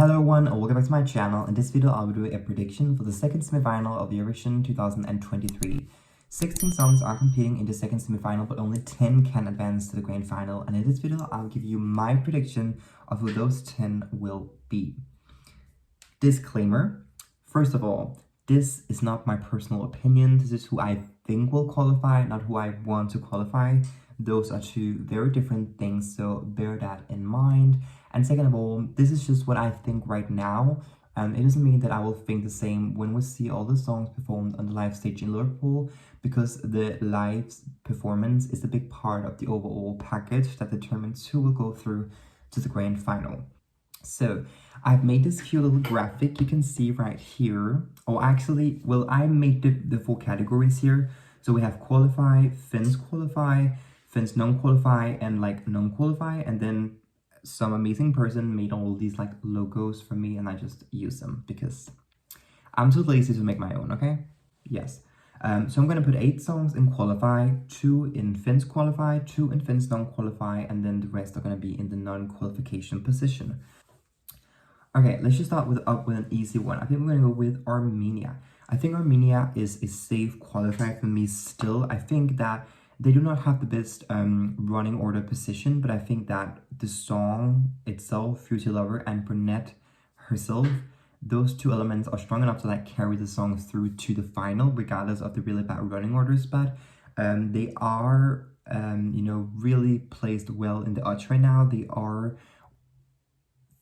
Hello everyone and welcome back to my channel. In this video I'll be doing a prediction for the second semi-final of the Eurovision 2023. 16 songs are competing in the second semi-final, but only 10 can advance to the grand final, and in this video I'll give you my prediction of who those 10 will be. Disclaimer: first of all, this is not my personal opinion. This is who I think will qualify, not who I want to qualify. Those are two very different things, so bear that in mind. And second of all, this is just what I think right now. It doesn't mean that I will think the same when we see all the songs performed on the live stage in Liverpool, because the live performance is a big part of the overall package that determines who will go through to the grand final. So I've made this cute little graphic you can see right here. Oh, actually, well, I made the four categories here. So we have qualify, Finns qualify, Finns non-qualify, and like non-qualify, and then some amazing person made all these like logos for me and I just use them because I'm too lazy to make my own, okay? Yes. So I'm gonna put 8 songs in qualify, 2 in Finns qualify, 2 in Finns non-qualify, and then the rest are gonna be in the non-qualification position. Okay, let's just start with an easy one. I think we're gonna go with Armenia. I think Armenia is a safe qualifier for me still. I think that they do not have the best running order position, but I think that the song itself, Future Lover, and Brunette herself, those two elements are strong enough to like carry the song through to the final, regardless of the really bad running orders. But they are, you know, really placed well in the odds right now. They are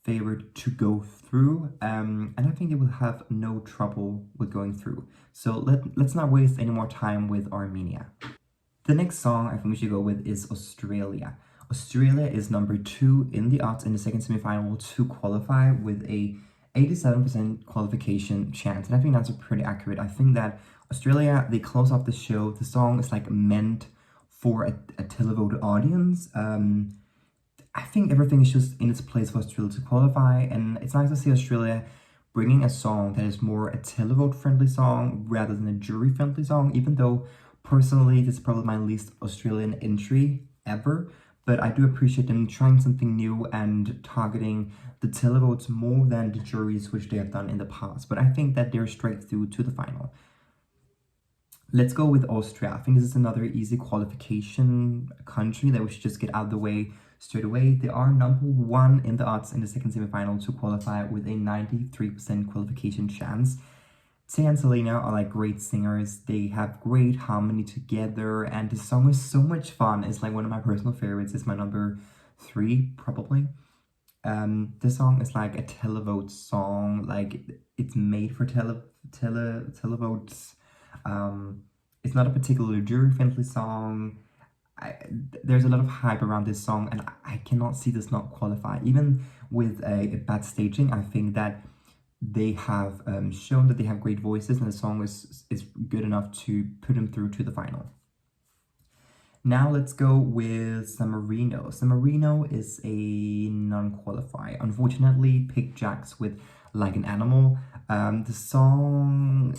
favored to go through, and I think they will have no trouble with going through. So let's not waste any more time with Armenia. The next song I think we should go with is Australia. Australia is number 2 in the odds in the second semi-final to qualify with a 87% qualification chance. And I think that's pretty accurate. I think that Australia, they close off the show. The song is like meant for a televoted audience. I think everything is just in its place for Australia to qualify. And it's nice to see Australia bringing a song that is more a televote friendly song rather than a jury friendly song, even though personally, this is probably my least Australian entry ever, but I do appreciate them trying something new and targeting the televotes more than the juries, which they have done in the past. But I think that they're straight through to the final. Let's go with Austria. I think this is another easy qualification country that we should just get out of the way straight away. They are number 1 in the odds in the second semi-final to qualify with a 93% qualification chance. Tay and Selena are like great singers. They have great harmony together, and the song is so much fun. It's like one of my personal favorites. It's my number 3 probably. The song is like a televote song. Like it's made for televotes. It's not a particularly jury friendly song. There's a lot of hype around this song, and I cannot see this not qualify. Even with a bad staging, I think that they have shown that they have great voices, and the song is good enough to put them through to the final. Now let's go with San Marino. San Marino is a non-qualifier. Unfortunately, picked Jax with Like an Animal. The song,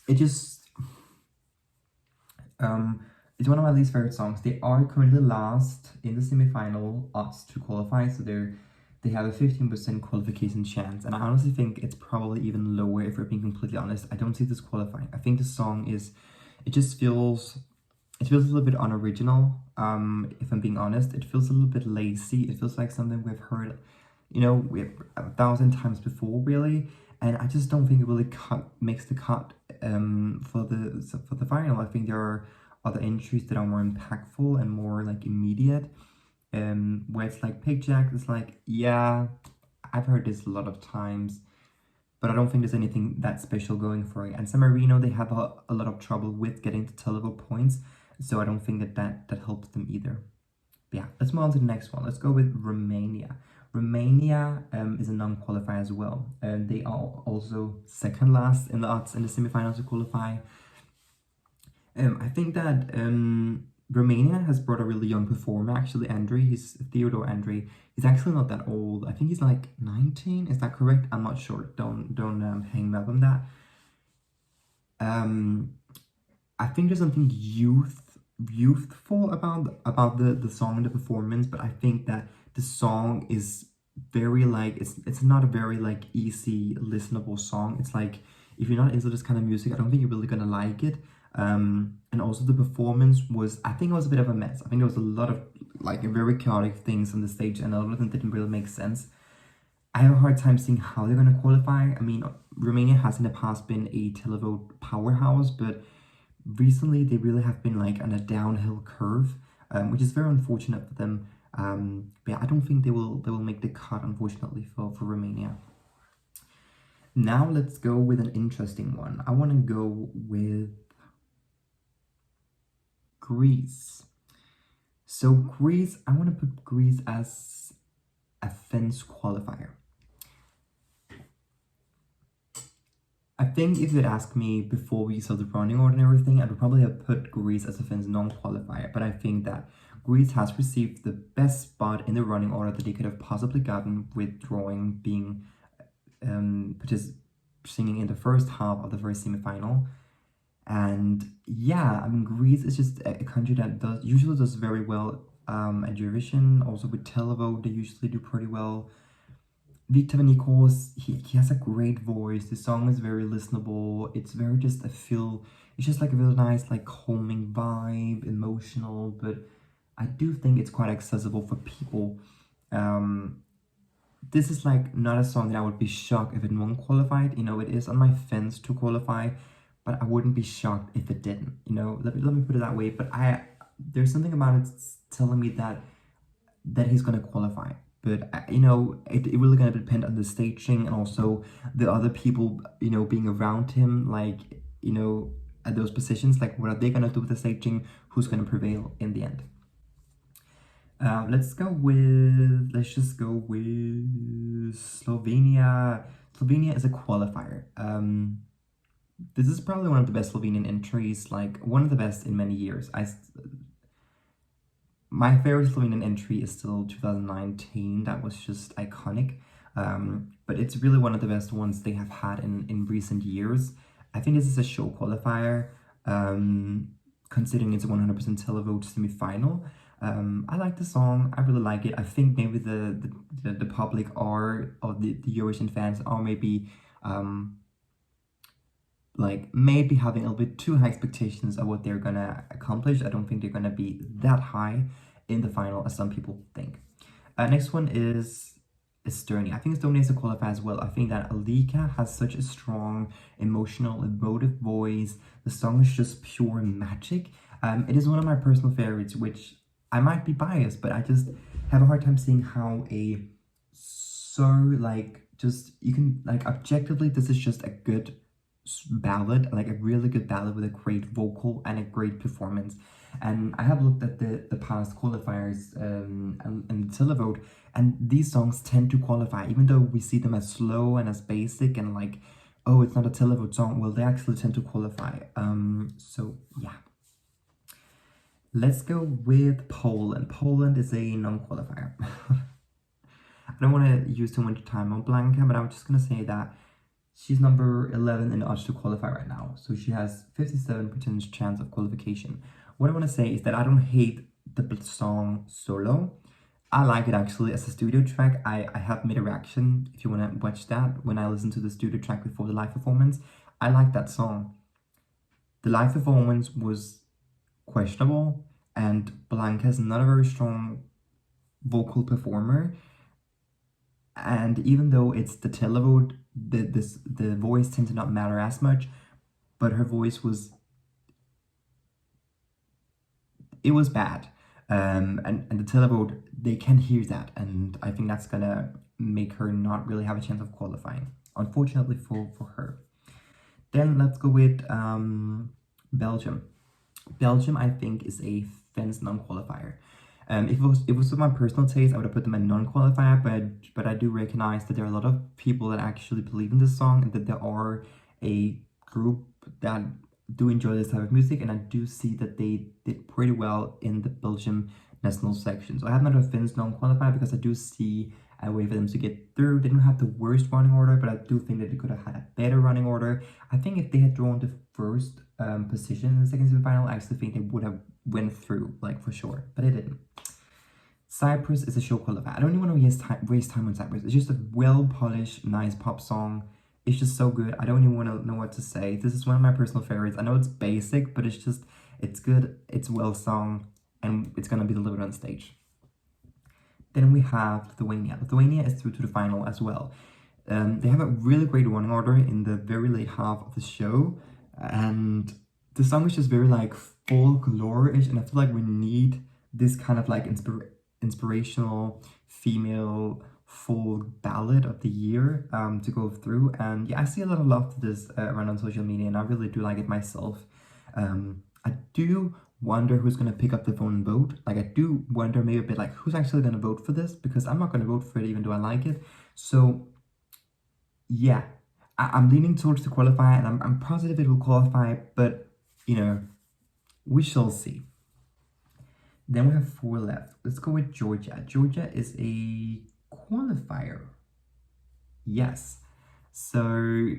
it just it's one of my least favorite songs. They are currently last in the semi-final odds to qualify, so they have a 15% qualification chance, and I honestly think it's probably even lower if we're being completely honest. I don't see this qualifying. I think the song is, it feels a little bit unoriginal. If I'm being honest, it feels a little bit lazy. It feels like something we've heard, you know, 1,000 times before, really. And I just don't think it really makes the cut for the final. I think there are other entries that are more impactful and more like immediate. Where it's like Pig Jack is like, yeah, I've heard this a lot of times, but I don't think there's anything that special going for it. And San Marino, they have a lot of trouble with getting to televote points, so I don't think that helps them either. But yeah, let's move on to the next one. Let's go with Romania. Romania is a non-qualifier as well, and they are also second last in the odds in the semifinals to qualify. I think that Romania has brought a really young performer, actually. Theodore Andre. He's actually not that old. I think he's like 19. Is that correct? I'm not sure. Don't hang me up on that. I think there's something youthful about the song and the performance, but I think that the song is very like it's not a very like easy listenable song. It's like if you're not into this kind of music, I don't think you're really gonna like it. And also the performance was, I think it was a bit of a mess. I think there was a lot of like very chaotic things on the stage, and a lot of them didn't really make sense. I have a hard time seeing how they're gonna qualify. I mean, Romania has in the past been a televote powerhouse, but recently they really have been like on a downhill curve, which is very unfortunate for them. But yeah, I don't think they will make the cut, unfortunately, for Romania. Now let's go with an interesting one. I want to go with Greece. So Greece, I want to put Greece as a fence qualifier. I think if you'd asked me before we saw the running order and everything, I would probably have put Greece as a fence non-qualifier. But I think that Greece has received the best spot in the running order that they could have possibly gotten, with drawing being singing in the first half of the first semifinal. And yeah, I mean, Greece is just a country that usually does very well at Eurovision. Also with televote, they usually do pretty well. Victor Nikos, he has a great voice. The song is very listenable. It's very just it's just like a really nice, like calming vibe, emotional, but I do think it's quite accessible for people. This is like not a song that I would be shocked if it won't qualified. You know, it is on my fence to qualify, but I wouldn't be shocked if it didn't. You know, let me put it that way. But there's something about it telling me that he's gonna qualify. But you know, it really gonna depend on the staging and also the other people, you know, being around him, like, you know, at those positions. Like, what are they gonna do with the staging? Who's gonna prevail in the end? Let's just go with Slovenia. Slovenia is a qualifier. This is probably one of the best Slovenian entries, like one of the best in many years. My favorite Slovenian entry is still 2019. That was just iconic. But it's really one of the best ones they have had in recent years. I think this is a show qualifier, considering it's a 100% televote semi-final. I like the song. I really like it. I think maybe the public are, or the Eurovision fans are maybe like maybe having a little bit too high expectations of what they're gonna accomplish. I don't think they're gonna be that high in the final as some people think. Next one is Estonia. I think Estonia is a qualifier as well. I think that Alika has such a strong, emotional, emotive voice. The song is just pure magic. It is one of my personal favorites, which I might be biased, but I just have a hard time seeing how you can, like, objectively, this is just a good ballad, like a really good ballad with a great vocal and a great performance. And I have looked at the past qualifiers and the televote, and these songs tend to qualify, even though we see them as slow and as basic and like, oh, it's not a televote song. Well, they actually tend to qualify. So yeah. Let's go with Poland. Poland is a non-qualifier. I don't want to use too much time on Blanca, but I'm just gonna say that she's number 11 in odds to qualify right now. So she has 57% chance of qualification. What I want to say is that I don't hate the song solo. I like it actually as a studio track. I have made a reaction, if you want to watch that, when I listened to the studio track before the live performance. I like that song. The live performance was questionable, and Blanca is not a very strong vocal performer. And even though it's the televote, the voice tends to not matter as much, but her voice was bad. And the televote, they can hear that, and I think that's gonna make her not really have a chance of qualifying, unfortunately for her. Then let's go with Belgium. Belgium, I think, is a fence non-qualifier. If it was my personal taste, I would have put them in non-qualifier, but I do recognize that there are a lot of people that actually believe in this song, and that there are a group that do enjoy this type of music, and I do see that they did pretty well in the Belgium national section. So I have not a fence non-qualifier because I do see a way for them to get through. They don't have the worst running order, but I do think that they could have had a better running order. I think if they had drawn the first position in the second semifinal, I actually think they would have went through, like, for sure, but it didn't. Cyprus is a show qualifier. I don't even want to waste time on Cyprus. It's just a well-polished, nice pop song. It's just so good. I don't even want to know what to say. This is one of my personal favorites. I know it's basic, but it's good, it's well sung, and it's gonna be delivered on stage. Then we have Lithuania. Lithuania is through to the final as well. They have a really great running order in the very late half of the show, and the song is just very like folklore-ish, and I feel like we need this kind of like inspirational female folk ballad of the year to go through. And yeah, I see a lot of love to this around on social media, and I really do like it myself. I do wonder who's going to pick up the phone and vote. Like, I do wonder maybe a bit like who's actually going to vote for this, because I'm not going to vote for it even though I like it. So yeah, I'm leaning towards the qualifier, and I'm positive it will qualify, but you know, we shall see. Then we have 4 left. Let's go with Georgia. Georgia is a qualifier. Yes. So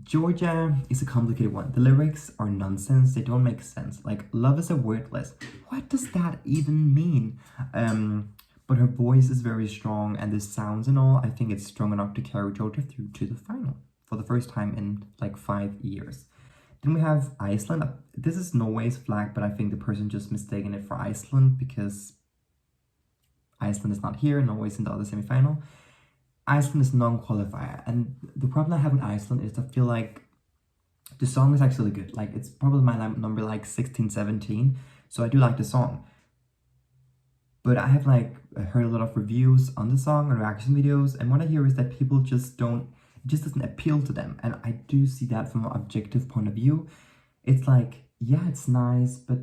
Georgia is a complicated one. The lyrics are nonsense. They don't make sense. Like, love is a wordless. What does that even mean? But her voice is very strong, and the sounds and all, I think it's strong enough to carry Georgia through to the final for the first time in like 5 years. Then we have Iceland. This is Norway's flag, but I think the person just mistaken it for Iceland because Iceland is not here, Norway's in the other semi-final. Iceland is non-qualifier, and the problem I have with Iceland is I feel like the song is actually good. Like, it's probably my number like 16, 17, so I do like the song. But I have like heard a lot of reviews on the song and reaction videos, and what I hear is that people just don't, it just doesn't appeal to them. And I do see that from an objective point of view. It's like, yeah, it's nice, but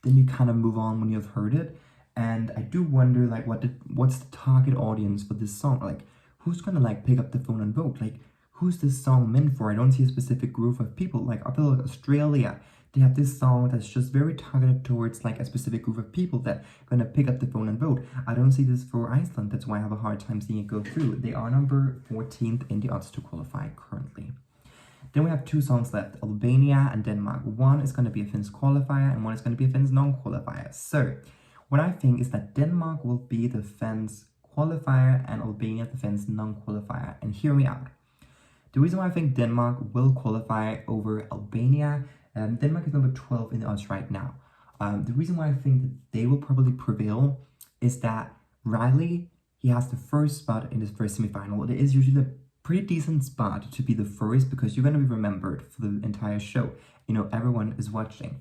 then you kind of move on when you've heard it. And I do wonder like what's the target audience for this song? Like, who's gonna like pick up the phone and vote? Like, who's this song meant for? I don't see a specific group of people. Like, I feel like Australia, they have this song that's just very targeted towards like a specific group of people that are gonna pick up the phone and vote. I don't see this for Iceland. That's why I have a hard time seeing it go through. They are number 14th in the odds to qualify currently. Then we have 2 songs left, Albania and Denmark. One is gonna be a Finns qualifier, and one is gonna be a Finns non-qualifier. So what I think is that Denmark will be the Finns qualifier and Albania the Finns non-qualifier. And hear me out. The reason why I think Denmark will qualify over Albania, Denmark is number 12 in the odds right now. The reason why I think that they will probably prevail is that Riley, he has the first spot in his first semifinal. It is usually a pretty decent spot to be the first, because you're going to be remembered for the entire show. You know, everyone is watching.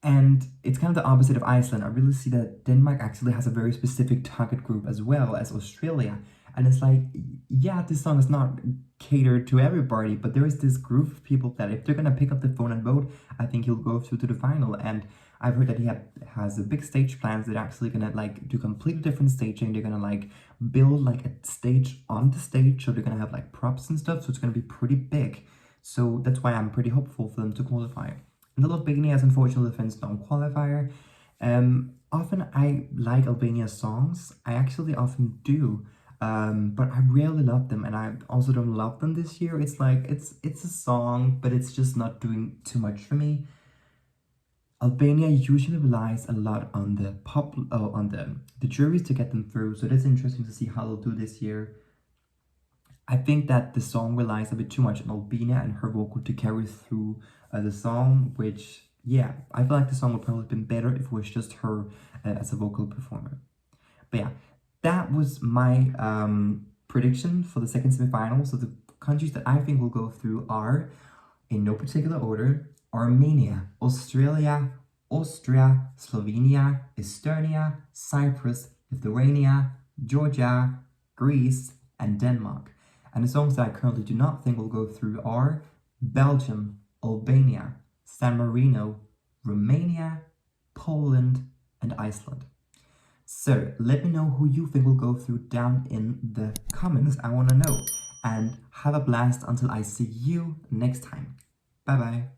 And it's kind of the opposite of Iceland. I really see that Denmark actually has a very specific target group as well as Australia. And it's like, yeah, this song is not catered to everybody, but there is this group of people that if they're going to pick up the phone and vote, I think he'll go through to the final. And I've heard that he has a big stage plans. They're actually going to like do completely different staging. They're going to like build like a stage on the stage. So they're going to have like props and stuff. So it's going to be pretty big. So that's why I'm pretty hopeful for them to qualify. And the Albania is unfortunately the Finns non-qualifier. Often I like Albania songs. I actually often do. But I rarely love them, and I also don't love them this year. It's like, it's a song, but it's just not doing too much for me. Albania usually relies a lot on the the juries to get them through, so it's interesting to see how they'll do this year. I think that the song relies a bit too much on Albania and her vocal to carry through the song, which, yeah, I feel like the song would probably have been better if it was just her as a vocal performer. But yeah, that was my prediction for the second semifinal. So the countries that I think will go through are, in no particular order, Armenia, Australia, Austria, Slovenia, Estonia, Cyprus, Lithuania, Georgia, Greece, and Denmark. And the songs that I currently do not think will go through are Belgium, Albania, San Marino, Romania, Poland, and Iceland. So let me know who you think will go through down in the comments. I want to know. And have a blast until I see you next time. Bye bye.